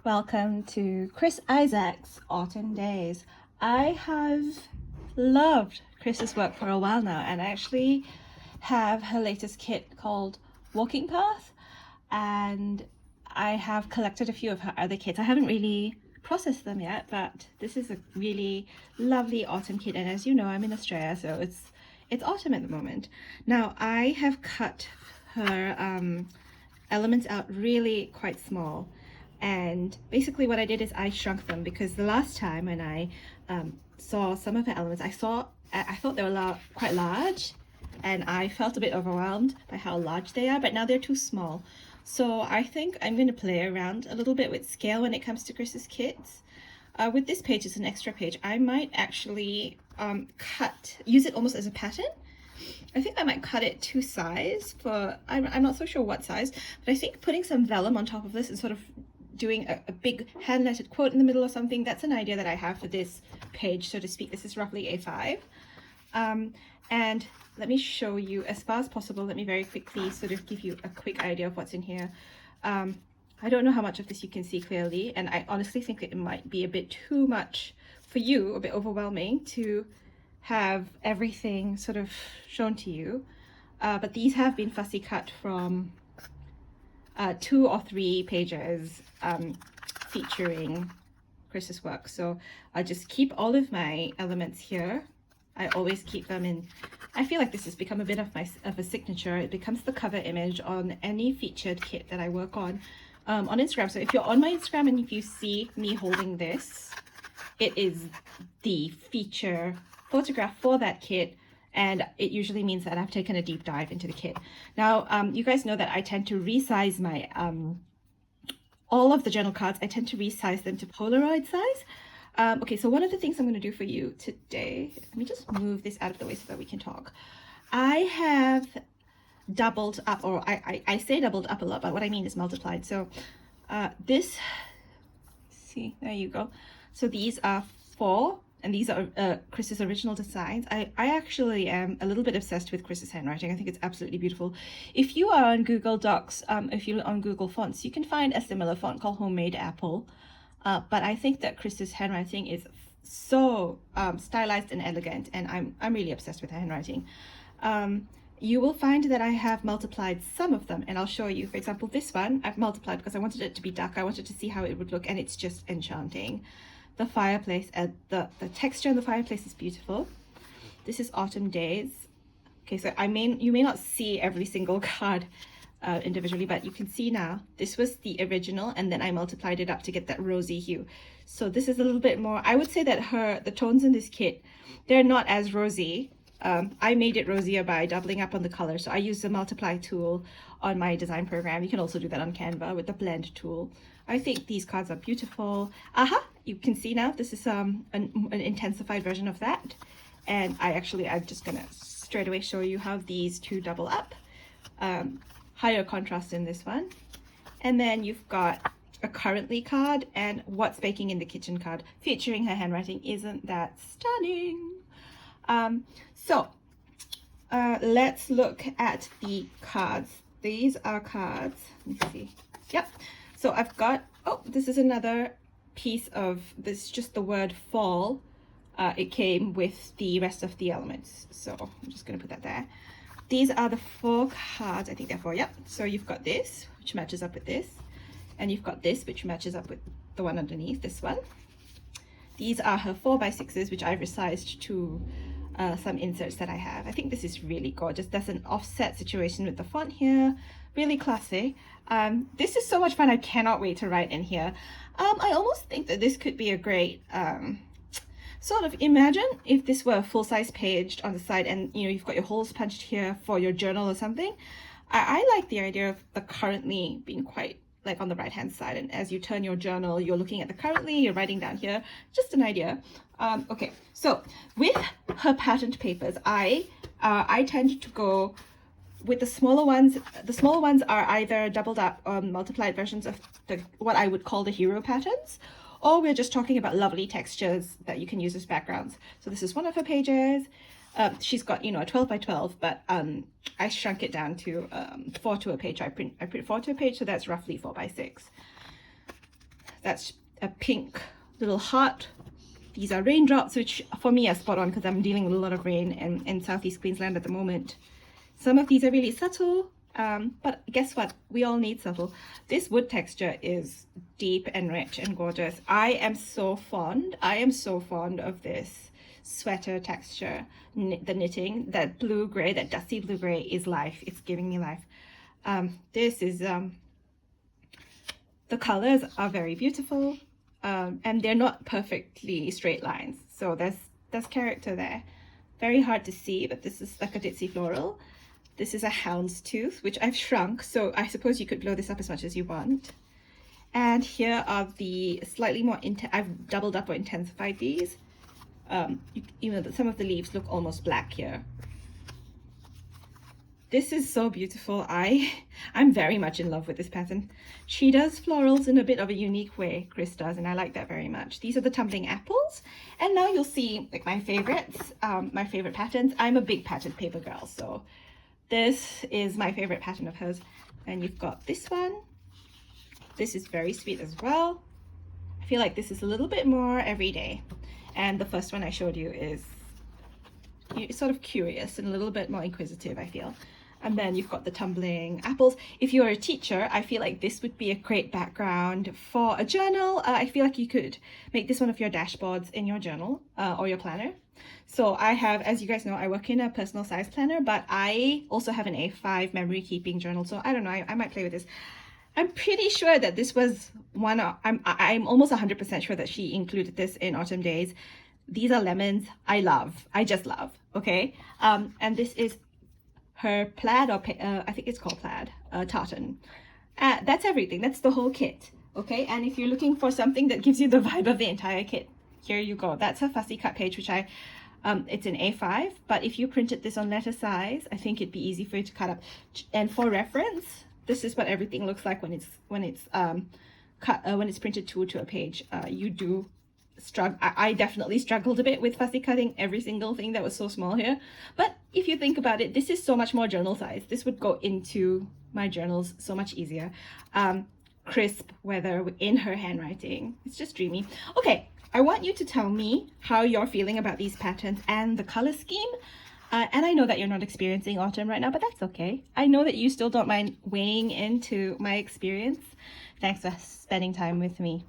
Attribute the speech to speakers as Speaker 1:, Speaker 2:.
Speaker 1: Welcome to Kris Isaacs Autumn Days. I have loved Kris's work for a while now, and I actually have her latest kit called Walking Path, and I have collected a few of her other kits. I haven't really processed them yet, but this is a really lovely autumn kit, and as you know, I'm in Australia, so it's autumn at the moment. Now I have cut her elements out really quite small, and basically what I did is I shrunk them, because the last time when I saw some of her elements, I thought they were quite large, and I felt a bit overwhelmed by how large they are, but now they're too small. So I think I'm going to play around a little bit with scale when it comes to Kris's kits. With this page, it's an extra page. I might actually use it almost as a pattern. I think I might cut it to size for, I'm not so sure what size, but I think putting some vellum on top of this and sort of doing a big hand-lettered quote in the middle or something, that's an idea that I have for this page, so to speak. This is roughly A5. And let me show you as far as possible. Let me very quickly sort of give you a quick idea of what's in here. I don't know how much of this you can see clearly, and I honestly think it might be a bit too much for you, a bit overwhelming to have everything sort of shown to you. But these have been fussy cut from 2 or 3 pages featuring Kris's work. So I'll just keep all of my elements here. I always keep them in. I feel like this has become a bit of a signature. It becomes the cover image on any featured kit that I work on Instagram. So if you're on my Instagram and if you see me holding this, it is the feature photograph for that kit, and it usually means that I've taken a deep dive into the kit. Now, you guys know that I tend to resize my all of the journal cards. I tend to resize them to Polaroid size. Okay, so one of the things I'm going to do for you today, let me just move this out of the way so that we can talk. I have doubled up, or I say doubled up a lot, but what I mean is multiplied. So this, see, there you go. So these are 4, and these are Kris's original designs. I actually am a little bit obsessed with Kris's handwriting. I think it's absolutely beautiful. If you are on Google Docs, if you're on Google Fonts, you can find a similar font called Homemade Apple. But I think that Kris's handwriting is so stylized and elegant, and I'm really obsessed with her handwriting. You will find that I have multiplied some of them, and I'll show you. For example, this one I've multiplied because I wanted it to be dark. I wanted to see how it would look, and it's just enchanting. The fireplace, the texture in the fireplace is beautiful. This is Autumn Days. Okay, so you may not see every single card individually, but you can see now this was the original, and then I multiplied it up to get that rosy hue. So this is a little bit more. I would say that the tones in this kit, they're not as rosy. I made it rosier by doubling up on the color. So I used the multiply tool on my design program. You can also do that on Canva with the blend tool. I think these cards are beautiful. You can see now this is an intensified version of that. And I'm just gonna straight away show you how these two double up. Higher contrast in this one. And then you've got a currently card and what's baking in the kitchen card featuring her handwriting. Isn't that stunning? Let's look at the cards. These are cards. Let me see. Yep. So I've got, this is another piece of this, just the word fall. It came with the rest of the elements. So I'm just going to put that there. These are the 4 cards. I think they're 4. Yep. So you've got this, which matches up with this. And you've got this, which matches up with the one underneath, this one. These are her 4x6s, which I've resized to some inserts that I have. I think this is really gorgeous. There's an offset situation with the font here. Really classy. This is so much fun. I cannot wait to write in here. I almost think that this could be a great sort of, imagine if this were a full-size page on the side, and you've got your holes punched here for your journal or something. I like the idea of the currently being quite like on the right hand side, and as you turn your journal, you're looking at the currently, you're writing down here. Just an idea. Okay, so with her patterned papers, I tend to go with the smaller ones. The smaller ones are either doubled up multiplied versions of what I would call the hero patterns, or we're just talking about lovely textures that you can use as backgrounds. So this is one of her pages. She's got, a 12 by 12, but I shrunk it down to 4 to a page. I print 4 to a page, so that's roughly 4 by 6. That's a pink little heart. These are raindrops, which for me are spot on because I'm dealing with a lot of rain in southeast Queensland at the moment. Some of these are really subtle, but guess what? We all need subtle. This wood texture is deep and rich and gorgeous. I am so fond of this sweater texture. The knitting, that blue-gray, that dusty blue-gray is life. It's giving me life. This is, the colors are very beautiful, and they're not perfectly straight lines. So there's character there. Very hard to see, but this is like a ditzy floral. This is a houndstooth, which I've shrunk, so I suppose you could blow this up as much as you want. And here are the slightly more, I've doubled up or intensified these. You know, some of the leaves look almost black here. This is so beautiful. I'm very much in love with this pattern. She does florals in a bit of a unique way, Kris does, and I like that very much. These are the tumbling apples. And now you'll see like my favorites, my favorite patterns. I'm a big pattern paper girl, so this is my favorite pattern of hers. And you've got this one. This is very sweet as well. I feel like this is a little bit more everyday. And the first one I showed you is sort of curious and a little bit more inquisitive, I feel. And then you've got the tumbling apples. If you're a teacher, I feel like this would be a great background for a journal. I feel like you could make this one of your dashboards in your journal or your planner. So I have, as you guys know, I work in a personal size planner, but I also have an A5 memory keeping journal. So I don't know, I might play with this. I'm pretty sure that this was one of, I'm almost 100% sure that she included this in Autumn Days. These are lemons. I just love, okay? And this is her plaid, or I think it's called plaid, tartan. That's everything. That's the whole kit, okay? And if you're looking for something that gives you the vibe of the entire kit, here you go. That's her fussy cut page, which it's an A5, but if you printed this on letter size, I think it'd be easy for you to cut up. And for reference, this is what everything looks like when it's printed to a page. You do struggle. I definitely struggled a bit with fussy cutting every single thing that was so small here. But if you think about it, this is so much more journal size. This would go into my journals so much easier. Crisp weather in her handwriting. It's just dreamy. Okay, I want you to tell me how you're feeling about these patterns and the color scheme. And I know that you're not experiencing autumn right now, but that's okay. I know that you still don't mind weighing into my experience. Thanks for spending time with me.